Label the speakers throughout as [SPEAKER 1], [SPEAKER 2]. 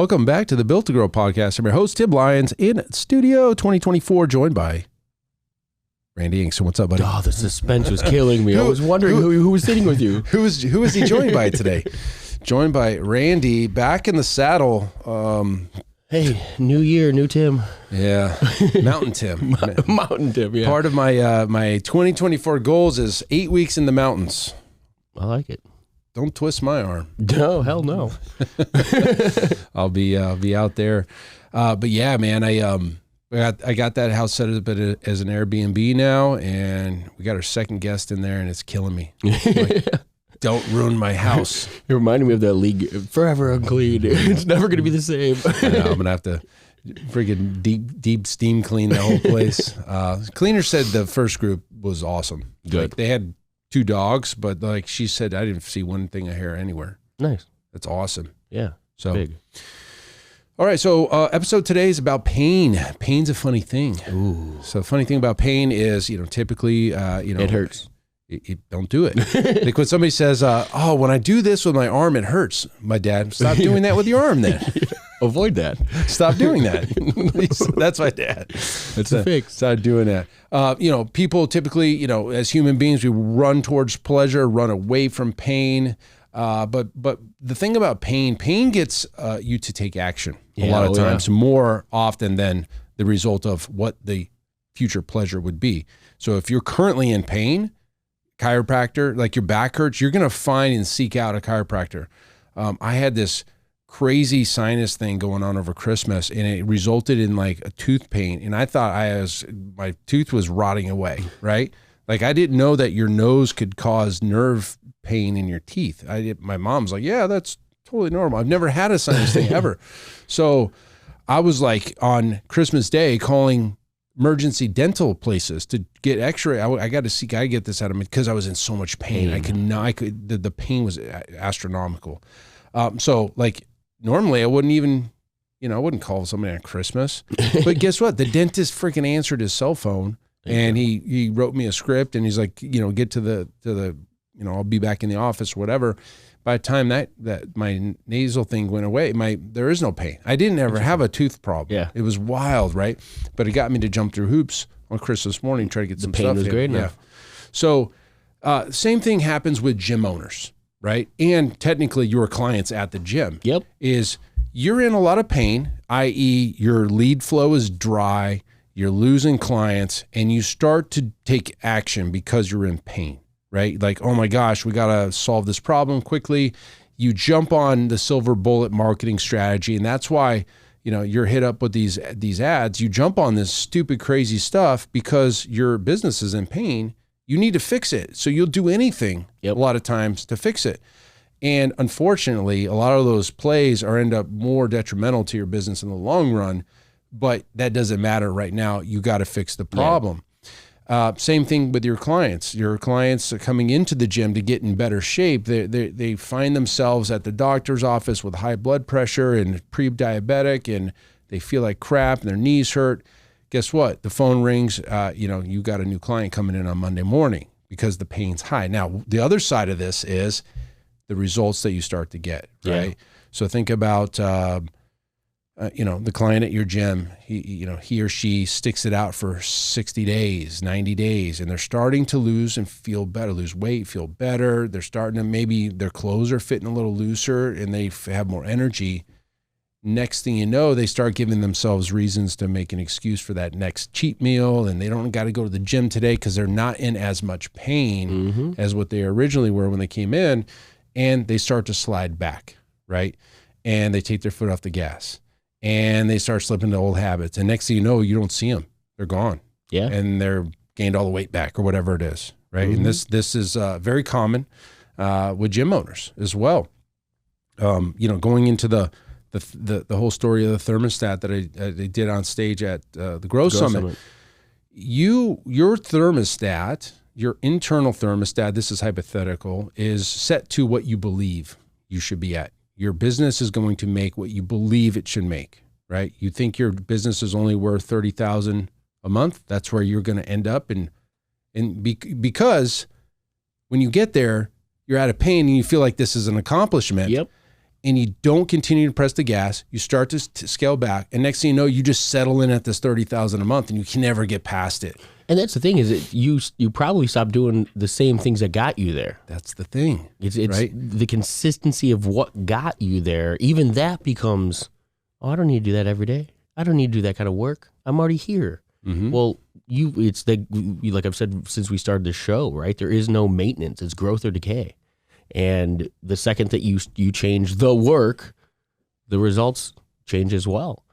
[SPEAKER 1] Welcome back to the Built to Grow podcast. I'm your host, Tim Lyons, in Studio 2024, joined by Randy Inks. What's up, buddy?
[SPEAKER 2] Oh, the suspense was killing me. I was wondering who was sitting with you.
[SPEAKER 1] Who is he joined by today? Joined by Randy, back in the saddle.
[SPEAKER 2] Hey, new year, new Tim.
[SPEAKER 1] Yeah, Mountain Tim.
[SPEAKER 2] Mountain Tim, yeah.
[SPEAKER 1] Part of my 2024 goals is 8 weeks in the mountains.
[SPEAKER 2] I like it.
[SPEAKER 1] Don't twist my arm.
[SPEAKER 2] No, hell no.
[SPEAKER 1] I'll be out there. But yeah, man, I got that house set up as an Airbnb now, and we got our second guest in there, and it's killing me. Like, don't ruin my house.
[SPEAKER 2] It reminded me of that league, forever unclean. It's never going to be the same.
[SPEAKER 1] I know, I'm going to have to freaking deep steam clean the whole place. Cleaner said the first group was awesome.
[SPEAKER 2] Good.
[SPEAKER 1] Like, they had 2 dogs, but like she said, I didn't see one thing of hair anywhere.
[SPEAKER 2] Nice.
[SPEAKER 1] That's awesome.
[SPEAKER 2] Yeah.
[SPEAKER 1] So
[SPEAKER 2] big.
[SPEAKER 1] All right, so episode today is about pain. Pain's a funny thing.
[SPEAKER 2] Ooh.
[SPEAKER 1] So the funny thing about pain is, typically,
[SPEAKER 2] it hurts.
[SPEAKER 1] Don't do it. Like when somebody says, "Oh, when I do this with my arm, it hurts." My dad, stop doing that with your arm. Then
[SPEAKER 2] avoid that.
[SPEAKER 1] Stop doing that. That's my dad.
[SPEAKER 2] That's a fix.
[SPEAKER 1] Stop doing that. People typically, as human beings, we run towards pleasure, run away from pain. But the thing about pain gets you to take action a lot of times, more often than the result of what the future pleasure would be. So if you're currently in pain, chiropractor, like your back hurts, you're going to find and seek out a chiropractor. I had this crazy sinus thing going on over Christmas, and it resulted in like a tooth pain. And I thought my tooth was rotting away, right? Like I didn't know that your nose could cause nerve pain in your teeth. My mom's like, yeah, that's totally normal. I've never had a sinus thing ever. So I was like on Christmas Day calling emergency dental places to get x-ray. I got to get this out of me because I was in so much pain. The pain was astronomical. So like normally I wouldn't even, I wouldn't call somebody on Christmas, but guess what? The dentist freaking answered his cell phone and he wrote me a script and he's like, get to the, I'll be back in the office or whatever. By the time that my nasal thing went away, there is no pain. I didn't ever have a tooth problem.
[SPEAKER 2] Yeah.
[SPEAKER 1] It was wild, right? But it got me to jump through hoops on Christmas morning, try to get some stuff in.
[SPEAKER 2] The pain was great enough.
[SPEAKER 1] So same thing happens with gym owners, right? And technically your clients at the gym.
[SPEAKER 2] Yep.
[SPEAKER 1] Is you're in a lot of pain, i.e. your lead flow is dry, you're losing clients, and you start to take action because you're in pain. Right? Like, oh my gosh, we got to solve this problem quickly. You jump on the silver bullet marketing strategy. And that's why, you're hit up with these ads. You jump on this stupid, crazy stuff because your business is in pain. You need to fix it. So you'll do anything a lot of times to fix it. And unfortunately, a lot of those plays end up more detrimental to your business in the long run, but that doesn't matter right now. You got to fix the problem. Same thing with your clients. Your clients are coming into the gym to get in better shape. They find themselves at the doctor's office with high blood pressure and pre-diabetic, and they feel like crap and their knees hurt. Guess what? The phone rings. You got a new client coming in on Monday morning because the pain's high. Now, the other side of this is the results that you start to get, right? Yeah. So think about the client at your gym, he or she sticks it out for 60 days, 90 days, and they're starting to lose and feel better, lose weight, feel better. They're starting to, maybe their clothes are fitting a little looser and they have more energy. Next thing you know, they start giving themselves reasons to make an excuse for that next cheat meal, and they don't got to go to the gym today because they're not in as much pain as what they originally were when they came in, and they start to slide back, right? And they take their foot off the gas. And they start slipping to old habits. And next thing you know, you don't see them. They're gone. Yeah. And they're gained all the weight back or whatever it is, right? And this is very common with gym owners as well. Going into the whole story of the thermostat that I did on stage at the Grow Summit. Your thermostat, your internal thermostat, this is hypothetical, is set to what you believe you should be at. Your business is going to make what you believe it should make, right? You think your business is only worth $30,000 a month. That's where you're going to end up. Because when you get there, you're out of pain and you feel like this is an accomplishment.
[SPEAKER 2] Yep.
[SPEAKER 1] and you don't continue to press the gas, you start to scale back, and next thing you know, you just settle in at this $30,000 a month, and you can never get past it.
[SPEAKER 2] And that's the thing is that you probably stopped doing the same things that got you there.
[SPEAKER 1] That's the thing.
[SPEAKER 2] It's
[SPEAKER 1] right?
[SPEAKER 2] The consistency of what got you there. Even that becomes, oh, I don't need to do that every day. I don't need to do that kind of work. I'm already here.
[SPEAKER 1] Mm-hmm.
[SPEAKER 2] Well, like I've said since we started the show, right? There is no maintenance. It's growth or decay. And the second that you change the work, the results change as well.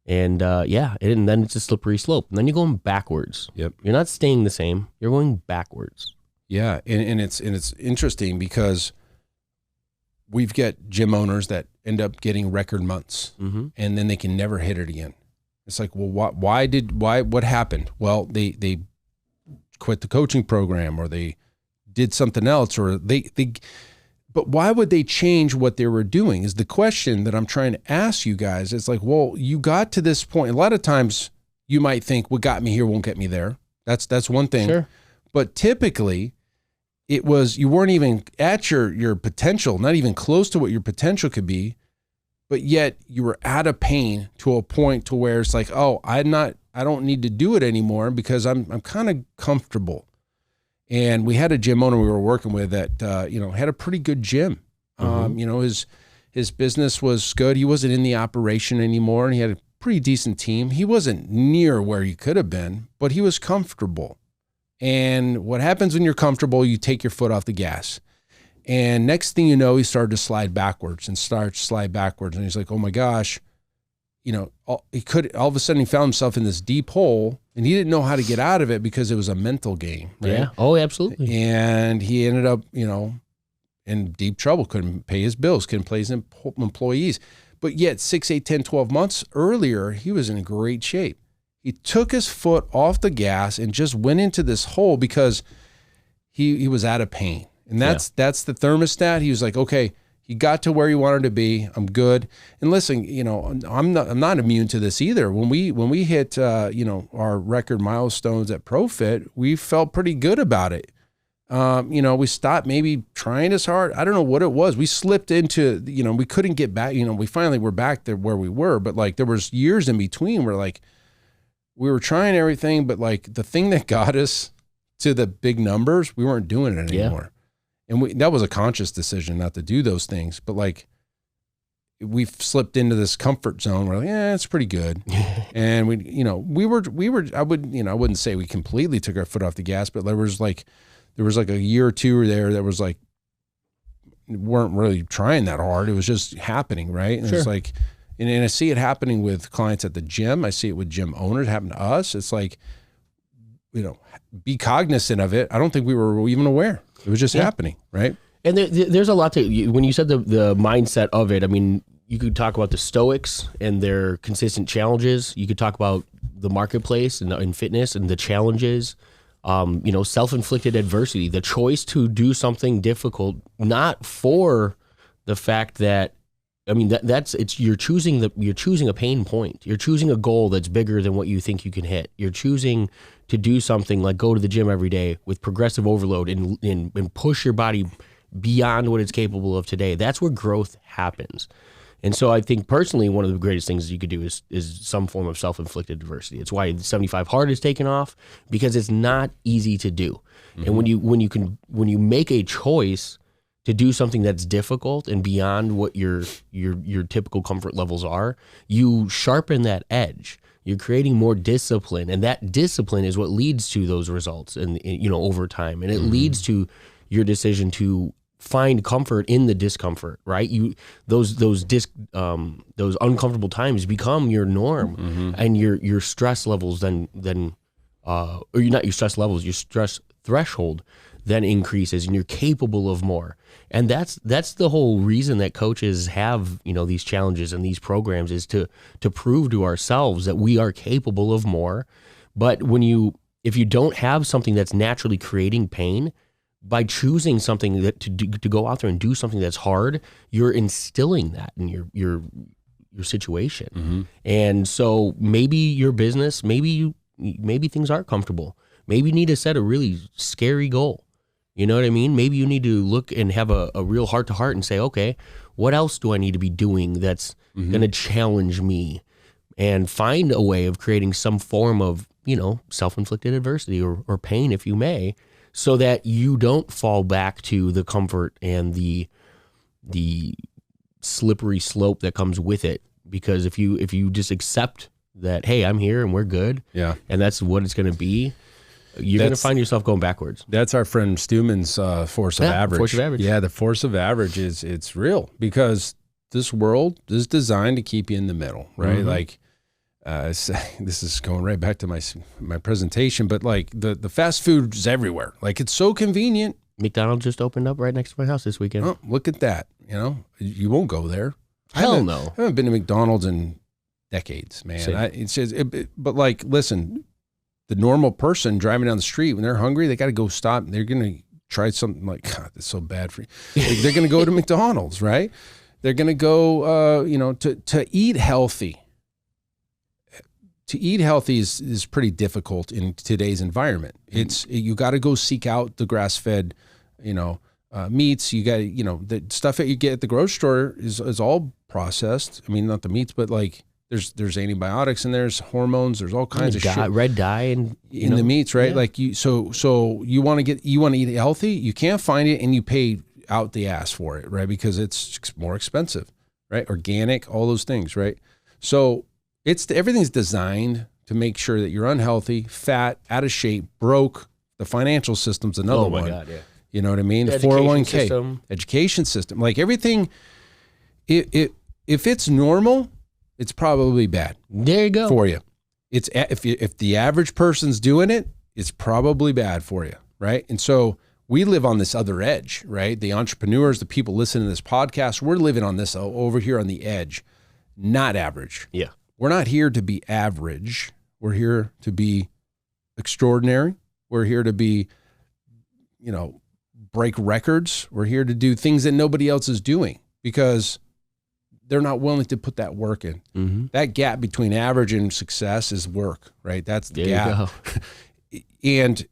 [SPEAKER 2] And and then it's a slippery slope. And then you're going backwards.
[SPEAKER 1] Yep.
[SPEAKER 2] You're not staying the same. You're going backwards.
[SPEAKER 1] Yeah, and it's interesting because we've got gym owners that end up getting record months,
[SPEAKER 2] Mm-hmm.
[SPEAKER 1] and then they can never hit it again. It's like, well, what happened? Well, they quit the coaching program, or they did something else, or they. But why would they change what they were doing is the question that I'm trying to ask you guys. It's like, well, you got to this point. A lot of times you might think what got me here won't get me there. That's one thing.
[SPEAKER 2] Sure.
[SPEAKER 1] But typically it was, you weren't even at your potential, not even close to what your potential could be, but yet you were out of pain to a point to where it's like, oh, I don't need to do it anymore because I'm kind of comfortable. And we had a gym owner we were working with that, had a pretty good gym.
[SPEAKER 2] Mm-hmm.
[SPEAKER 1] His business was good. He wasn't in the operation anymore, and he had a pretty decent team. He wasn't near where he could have been, but he was comfortable. And what happens when you're comfortable, you take your foot off the gas. And next thing you know, he started to slide backwards. And he's like, oh my gosh, all of a sudden he found himself in this deep hole, and he didn't know how to get out of it because it was a mental game. Right?
[SPEAKER 2] Yeah. Oh, absolutely.
[SPEAKER 1] And he ended up, in deep trouble, couldn't pay his bills, couldn't pay his employees. But yet 6, 8, 10, 12 months earlier, he was in great shape. He took his foot off the gas and just went into this hole because he was out of pain. And that's the thermostat. He was like, okay, he got to where he wanted to be. I'm good. And listen, I'm not immune to this either. When we hit our record milestones at ProFit, we felt pretty good about it. We stopped maybe trying as hard. I don't know what it was. We slipped into, we couldn't get back. We finally were back there where we were, but like there was years in between where like we were trying everything, but like the thing that got us to the big numbers, we weren't doing it anymore. And that was a conscious decision not to do those things. But like we've slipped into this comfort zone where like, it's pretty good. And we were, I wouldn't say we completely took our foot off the gas, but there was like a year or two there that was like, weren't really trying that hard. It was just happening. Right. And It's like, and I see it happening with clients at the gym. I see it with gym owners happen to us. It's like, be cognizant of it. I don't think we were even aware. It was just happening, right?
[SPEAKER 2] And there's a lot when you said the mindset of it. I mean, you could talk about the Stoics and their consistent challenges. You could talk about the marketplace and fitness and the challenges. Self-inflicted adversity, the choice to do something difficult, not for the fact that. I mean, you're choosing a pain point. You're choosing a goal that's bigger than what you think you can hit. You're choosing to do something like go to the gym every day with progressive overload and push your body beyond what it's capable of today. That's where growth happens. And so I think personally, one of the greatest things you could do is some form of self-inflicted adversity. It's why the 75 hard is taken off, because it's not easy to do. Mm-hmm. And when you make a choice to do something that's difficult and beyond what your typical comfort levels are, you sharpen that edge. You're creating more discipline, and that discipline is what leads to those results and over time. And it leads to your decision to find comfort in the discomfort, right? Those uncomfortable times become your norm, and your stress levels or not your stress levels, your stress threshold then increases, and you're capable of more. And that's the whole reason that coaches have these challenges and these programs, is to prove to ourselves that we are capable of more. But if you don't have something that's naturally creating pain, by choosing something that to go out there and do something that's hard, you're instilling that in your situation. Mm-hmm. And so maybe your business, maybe things aren't comfortable. Maybe you need to set a really scary goal. You know what I mean? Maybe you need to look and have a real heart to heart and say, okay, what else do I need to be doing that's going to challenge me, and find a way of creating some form of, self-inflicted adversity or pain, if you may, so that you don't fall back to the comfort and the slippery slope that comes with it. Because if you just accept that, hey, I'm here and we're good, and that's what it's going to be, you're going to find yourself going backwards.
[SPEAKER 1] That's our friend Stewman's force of average.
[SPEAKER 2] Force of average.
[SPEAKER 1] Yeah, the force of average it's real, because this world is designed to keep you in the middle, right?
[SPEAKER 2] Mm-hmm.
[SPEAKER 1] Like, this is going right back to my presentation, but like the fast food is everywhere. Like, it's so convenient.
[SPEAKER 2] McDonald's just opened up right next to my house this weekend.
[SPEAKER 1] Oh, look at that. You won't go there.
[SPEAKER 2] Hell no.
[SPEAKER 1] I haven't been to McDonald's in decades, man. But like, listen, the normal person driving down the street, when they're hungry, they got to go stop. They're going to try something like, God, that's so bad for you. Like, they're going to go to McDonald's, right? They're going to go, to eat healthy. To eat healthy is pretty difficult in today's environment. You got to go seek out the grass-fed, meats. You got the stuff that you get at the grocery store is all processed. I mean, not the meats, but like there's antibiotics and there's hormones. There's all kinds of shit.
[SPEAKER 2] Red dye and
[SPEAKER 1] in the meats, right?
[SPEAKER 2] Yeah.
[SPEAKER 1] Like so you want to eat healthy. You can't find it, and you pay out the ass for it, right? Because it's more expensive, right? Organic, all those things, right? So everything's designed to make sure that you're unhealthy, fat, out of shape, broke. The financial system's another one. Oh my God, yeah. You know what I mean? The 401k, education system, like everything. If it's normal, it's probably bad.
[SPEAKER 2] There you go.
[SPEAKER 1] For you. If the average person's doing it, it's probably bad for you, right? And so we live on this other edge, right? The entrepreneurs, the people listening to this podcast, we're living on this over here on the edge, not average.
[SPEAKER 2] Yeah.
[SPEAKER 1] We're not here to be average. We're here to be extraordinary. We're here to be, break records. We're here to do things that nobody else is doing, because they're not willing to put that work in. Mm-hmm. That gap between average and success is work, right? That's the gap. And,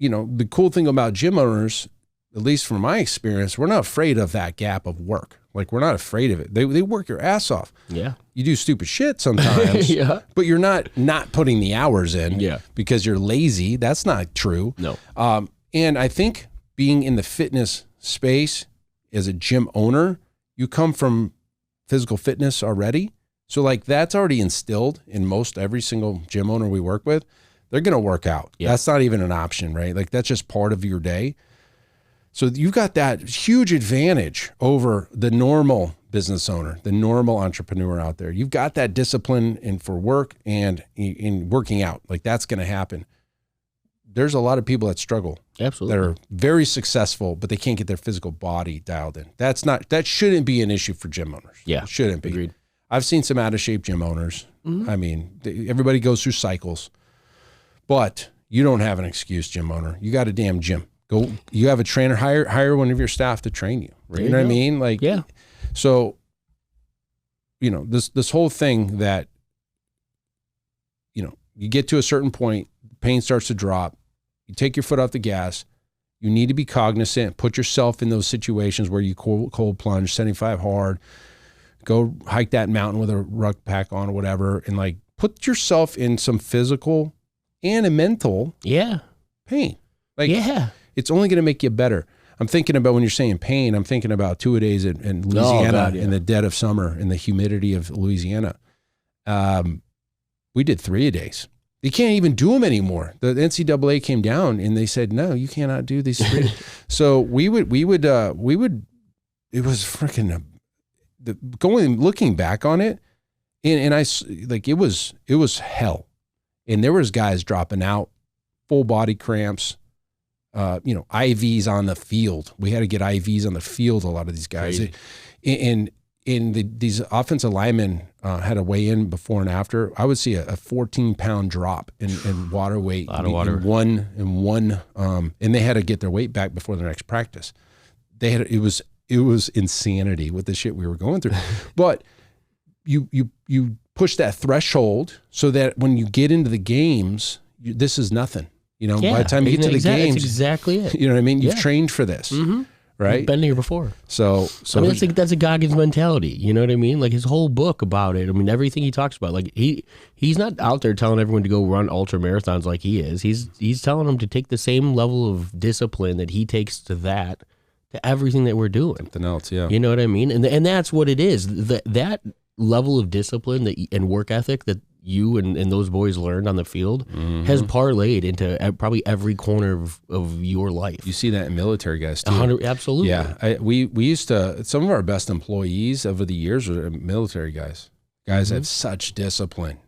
[SPEAKER 1] the cool thing about gym owners, at least from my experience, we're not afraid of that gap of work. Like, we're not afraid of it. They work your ass off.
[SPEAKER 2] Yeah.
[SPEAKER 1] You do stupid shit sometimes, but you're not putting the hours in because you're lazy. That's not true.
[SPEAKER 2] No.
[SPEAKER 1] And I think being in the fitness space as a gym owner, you come from physical fitness already. So like, that's already instilled in every single gym owner we work with. They're going to work out. Yeah. That's not even an option, right? Like, that's just part of your day. So you've got that huge advantage over the normal business owner, the normal entrepreneur out there. You've got that discipline for work and in working out. Like, that's going to happen. There's a lot of people that struggle.
[SPEAKER 2] Absolutely.
[SPEAKER 1] That are very successful, but they can't get their physical body dialed in. That shouldn't be an issue for gym owners.
[SPEAKER 2] Yeah.
[SPEAKER 1] It shouldn't be.
[SPEAKER 2] Agreed.
[SPEAKER 1] I've seen some out of shape gym owners. Mm-hmm. I mean, everybody goes through cycles, but you don't have an excuse, gym owner. You got a damn gym. Go. You have a trainer. Hire one of your staff to train you. Right? You know what I mean? Like,
[SPEAKER 2] yeah.
[SPEAKER 1] So, this whole thing that, you get to a certain point, pain starts to drop. You take your foot off the gas. You need to be cognizant. Put yourself in those situations where you cold plunge 75 hard. Go hike that mountain with a ruck pack on or whatever, and like, put yourself in some physical and a mental pain. Like, it's only going to make you better. I'm thinking about, when you're saying pain, I'm thinking about 2-a-days in Louisiana in the dead of summer, in the humidity of Louisiana. We did 3-a-days. You can't even do them anymore. The NCAA came down and they said, no, you cannot do these 3. So we would, it was freaking looking back on it. And I, like, it was hell. And there was guys dropping out, full body cramps, IVs on the field. We had to get IVs on the field, a lot of these guys. These offensive linemen had to weigh in before and after. I would see a 14-pound drop in water weight.
[SPEAKER 2] A lot of water.
[SPEAKER 1] And they had to get their weight back before their next practice. It was insanity with the shit we were going through. But you push that threshold so that when you get into the games, this is nothing. by the time you get to the games,
[SPEAKER 2] that's exactly it.
[SPEAKER 1] You know what I mean? You've trained for this, right?
[SPEAKER 2] I've been here before.
[SPEAKER 1] So
[SPEAKER 2] I mean, that's a Goggins mentality. You know what I mean? Like his whole book about it. I mean, everything he talks about. Like he's not out there telling everyone to go run ultra marathons like he is. He's telling them to take the same level of discipline that he takes to everything that we're doing.
[SPEAKER 1] Something else, yeah.
[SPEAKER 2] You know what I mean? And that's what it is. That level of discipline and work ethic that you and those boys learned on the field has parlayed into probably every corner of your life.
[SPEAKER 1] You see that in military guys too.
[SPEAKER 2] Absolutely.
[SPEAKER 1] Yeah. We used to, some of our best employees over the years are military guys. Guys have such discipline.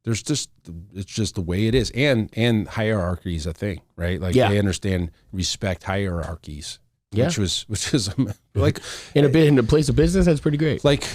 [SPEAKER 1] It's just the way it is. And hierarchy is a thing, right? Like they understand, respect hierarchies.
[SPEAKER 2] Yeah.
[SPEAKER 1] Which is like
[SPEAKER 2] in a place of business, that's pretty great.
[SPEAKER 1] Like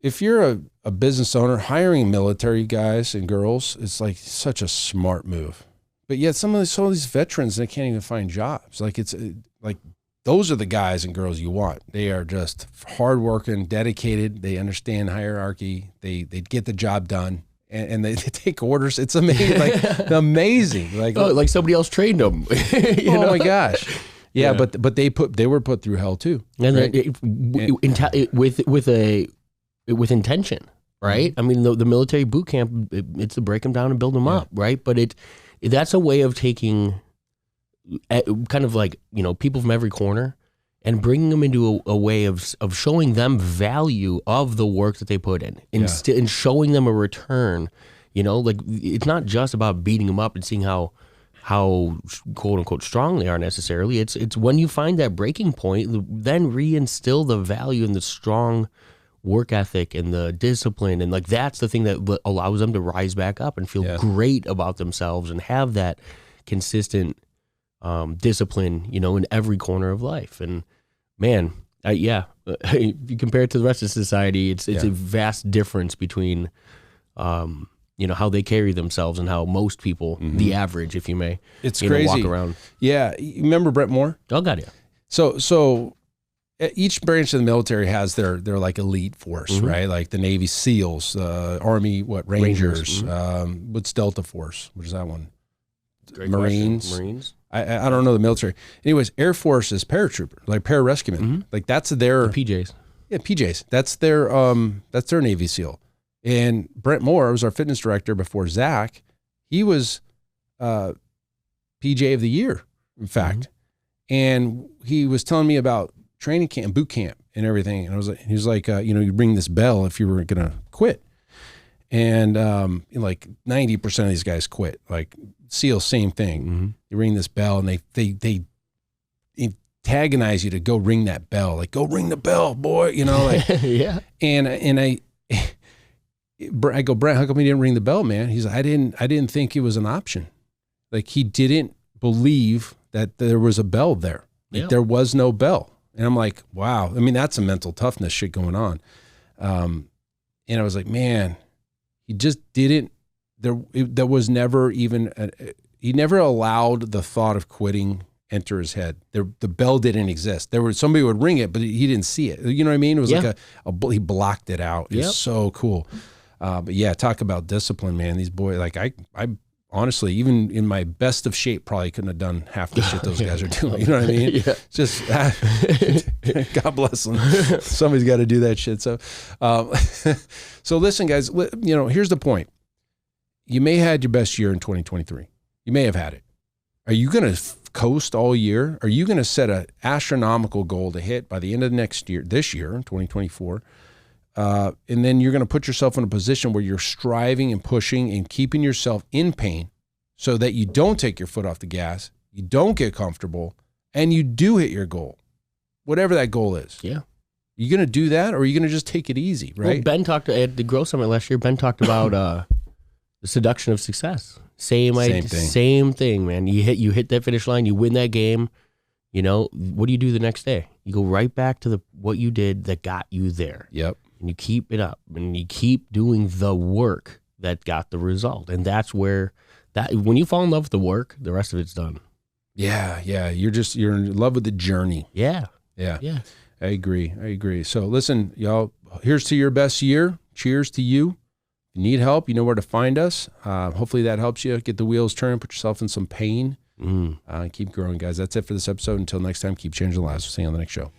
[SPEAKER 1] if you're a business owner, hiring military guys and girls is like such a smart move. But yet some of these veterans, they can't even find jobs. Like it's like those are the guys and girls you want. They are just hardworking, dedicated. They understand hierarchy. They get the job done. And they take orders. It's amazing, amazing.
[SPEAKER 2] Like somebody else trained them.
[SPEAKER 1] Oh my gosh. Yeah, but they were put through hell too,
[SPEAKER 2] and
[SPEAKER 1] right?
[SPEAKER 2] with intention, right? I mean, the military boot camp, it's to break them down and build them up, right? But that's a way of taking kind of like people from every corner and bringing them into a way of showing them value of the work that they put in, and showing them a return. Like it's not just about beating them up and seeing how quote unquote strong they are necessarily. It's when you find that breaking point, then reinstill the value and the strong work ethic and the discipline, and like that's the thing that allows them to rise back up and feel great about themselves and have that consistent discipline, in every corner of life. And man, if you compare it to the rest of society, it's a vast difference between how they carry themselves and how most people, the average, if you may,
[SPEAKER 1] it's crazy.
[SPEAKER 2] Walk around.
[SPEAKER 1] Yeah. You remember Brett Moore?
[SPEAKER 2] Oh, God, yeah.
[SPEAKER 1] So each branch of the military has their like elite force, right? Like the Navy SEALs, Army, Rangers, what's Delta Force? What is that one?
[SPEAKER 2] Great
[SPEAKER 1] Marines.
[SPEAKER 2] Question. Marines.
[SPEAKER 1] I don't know the military. Anyways, Air Force is paratrooper, like pararescuemen. Like that's their
[SPEAKER 2] the PJs. Yeah,
[SPEAKER 1] PJs. That's their Navy SEAL. And Brent Moore was our fitness director before Zach. He was PJ of the year, in fact. And he was telling me about training camp, boot camp, and everything. And he was like, you ring this bell if you were going to quit. And like 90% of these guys quit. Like SEAL, same thing. You ring this bell, and they antagonize you to go ring that bell. Like, go ring the bell, boy.
[SPEAKER 2] Yeah.
[SPEAKER 1] And I go, Brent, how come you didn't ring the bell, man? He's like, I didn't think it was an option. Like he didn't believe that there was a bell there. Like there was no bell. And I'm like, wow. I mean, that's some mental toughness shit going on. And I was like, man, he just didn't, there was never even, he never allowed the thought of quitting enter his head. The bell didn't exist. Somebody would ring it, but he didn't see it. You know what I mean? It was like he blocked it out. It's so cool. But yeah, talk about discipline, man. These boys, like I honestly, even in my best of shape, probably couldn't have done half the shit those guys are doing. You know what I mean? Just God bless them. Somebody's got to do that shit. So, so listen, guys. Here's the point. You may have had your best year in 2023. You may have had it. Are you going to coast all year? Are you going to set an astronomical goal to hit by the end of this year, 2024? And then you're going to put yourself in a position where you're striving and pushing and keeping yourself in pain so that you don't take your foot off the gas, you don't get comfortable, and you do hit your goal, whatever that goal is.
[SPEAKER 2] Yeah.
[SPEAKER 1] You going to do that, or are you going to just take it easy, right?
[SPEAKER 2] Well, Ben talked at the Growth Summit last year. Ben talked about the seduction of success. Same thing, man. You hit that finish line, you win that game. What do you do the next day? You go right back to what you did that got you there.
[SPEAKER 1] Yep.
[SPEAKER 2] And you keep it up, and you keep doing the work that got the result. And that's where when you fall in love with the work, the rest of it's done.
[SPEAKER 1] Yeah. You're in love with the journey.
[SPEAKER 2] Yeah.
[SPEAKER 1] I agree. So listen, y'all, here's to your best year. Cheers to you. If you need help, you know where to find us. Hopefully that helps you get the wheels turning, put yourself in some pain. Keep growing, guys. That's it for this episode. Until next time, keep changing lives. We'll see you on the next show.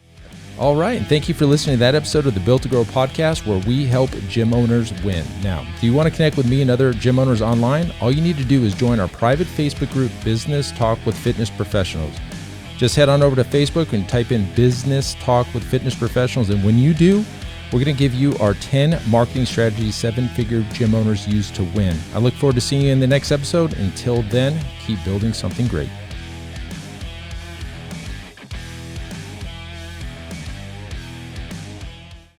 [SPEAKER 3] All right, and thank you for listening to that episode of the Built to Grow podcast, where we help gym owners win. Now, do you want to connect with me and other gym owners online? All you need to do is join our private Facebook group, Business Talk with Fitness Professionals. Just head on over to Facebook and type in Business Talk with Fitness Professionals, and when you do, we're going to give you our 10 marketing strategies 7-figure gym owners use to win. I look forward to seeing you in the next episode. Until then, keep building something great.